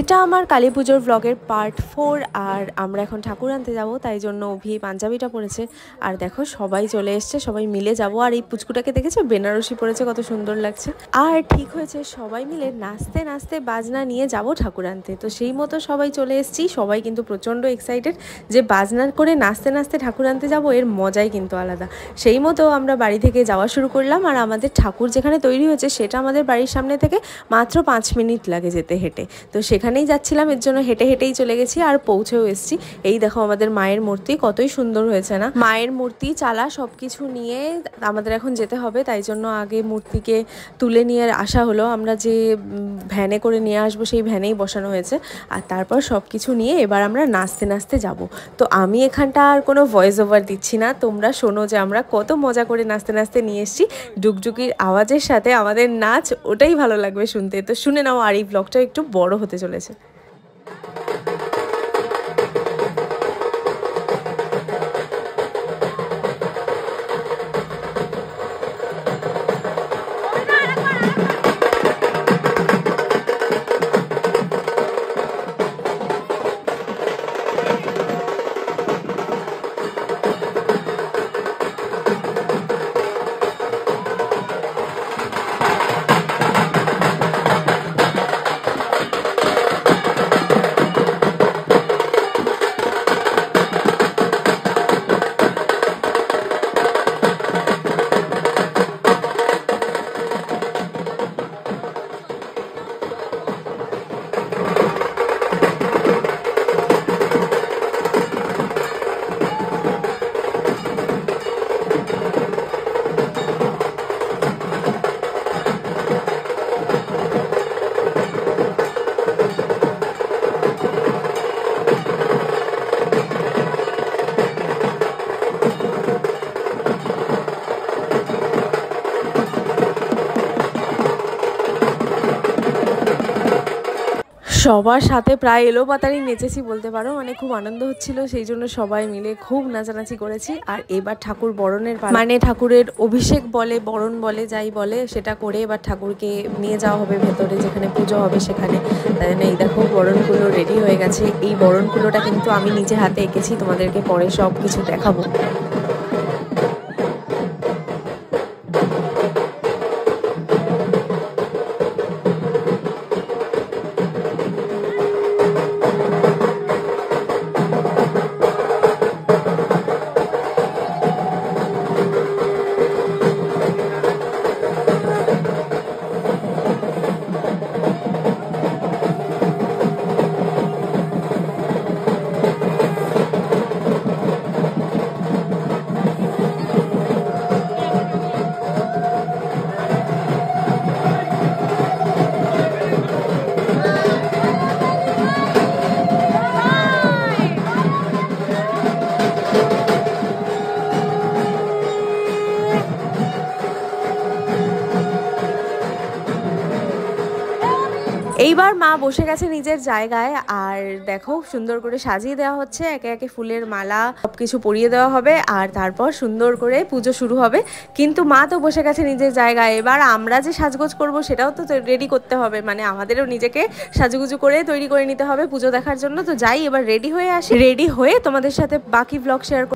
এটা আমার কালী পুজোর ব্লগের পার্ট 4 আর আমরা এখন ঠাকুর আনতে যাব, তাই জন্য অভি পাঞ্জাবিটা পরেছে। আর দেখো সবাই চলে এসছে, সবাই মিলে যাব। আর এই পুচকুটাকে দেখেছো, বেনারসি পরেছে, কত সুন্দর লাগছে। আর ঠিক হয়েছে, সবাই মিলে নাচতে নাচতে বাজনা নিয়ে যাব ঠাকুর আনতে। তো সেই মতো সবাই চলে এসেছি, সবাই কিন্তু প্রচণ্ড এক্সাইটেড যে বাজনা করে নাচতে নাচতে ঠাকুর আনতে যাব, এর মজাই কিন্তু আলাদা। সেই মতো আমরা বাড়ি থেকে যাওয়া শুরু করলাম। আর আমাদের ঠাকুর যেখানে তৈরি হয়েছে সেটা আমাদের বাড়ির সামনে থেকে মাত্র 5 মিনিট লাগে যেতে হেঁটে। তো সেখানেই যাচ্ছিলাম, এর জন্য হেঁটে হেঁটেই চলে গেছি আর পৌঁছেও এসেছি। এই দেখো আমাদের মায়ের মূর্তি কতই সুন্দর হয়েছে না? মায়ের মূর্তি, চালা সব কিছু নিয়ে আমাদের এখন যেতে হবে, তাই জন্য আগে মূর্তিকে তুলে নিয়ে আসা হলো। আমরা যে ভ্যানে করে নিয়ে আসবো সেই ভ্যানেই বসানো হয়েছে। আর তারপর সব কিছু নিয়ে এবার আমরা নাচতে নাচতে যাব। তো আমি এখানটা আর কোনো ভয়েস ওভার দিচ্ছি না, তোমরা শোনো যে আমরা কত মজা করে নাচতে নাচতে নিয়ে এসেছি। ডুগডুগির আওয়াজের সাথে আমাদের নাচ, ওটাই ভালো লাগবে শুনতে। তো শুনে নাও, আর এই ব্লগটা একটু বড় হতে চলেছে। সবার সাথে প্রায় এলোপাতাড়ি নেচেছি বলতে পারো, মানে খুব আনন্দ হচ্ছিল, সেই জন্য সবাই মিলে খুব নাচানাচি করেছি। আর এবার ঠাকুর বরণের মানে ঠাকুরের অভিষেক বলে, বরণ বলে, যাই বলে সেটা করে এবার ঠাকুরকে নিয়ে যাওয়া হবে ভেতরে, যেখানে পুজো হবে সেখানে। তাই জন্য এই দেখো বরণগুলো রেডি হয়ে গেছে। এই বরণগুলোটা কিন্তু আমি নিজে হাতে এঁকেছি, তোমাদেরকে পরে সব কিছু দেখাবো। এইবার মা বসে গেছে নিজের জায়গায়। আর দেখো সুন্দর করে সাজিয়ে দেওয়া হচ্ছে, একে একে ফুলের মালা সবকিছু পরিয়ে দেওয়া হবে। আর তারপর সুন্দর করে পুজো শুরু হবে। কিন্তু মা তো বসে গেছে নিজের জায়গায়, এবার আমরা যে সাজগোজ করব সেটাও তো রেডি করতে হবে, মানে আমাদেরও নিজেকে সাজুগুজু করে তৈরি করে নিতে হবে পুজো দেখার জন্য। তো যাই, এবার রেডি হয়ে আসি, রেডি হয়ে তোমাদের সাথে বাকি ব্লগ শেয়ার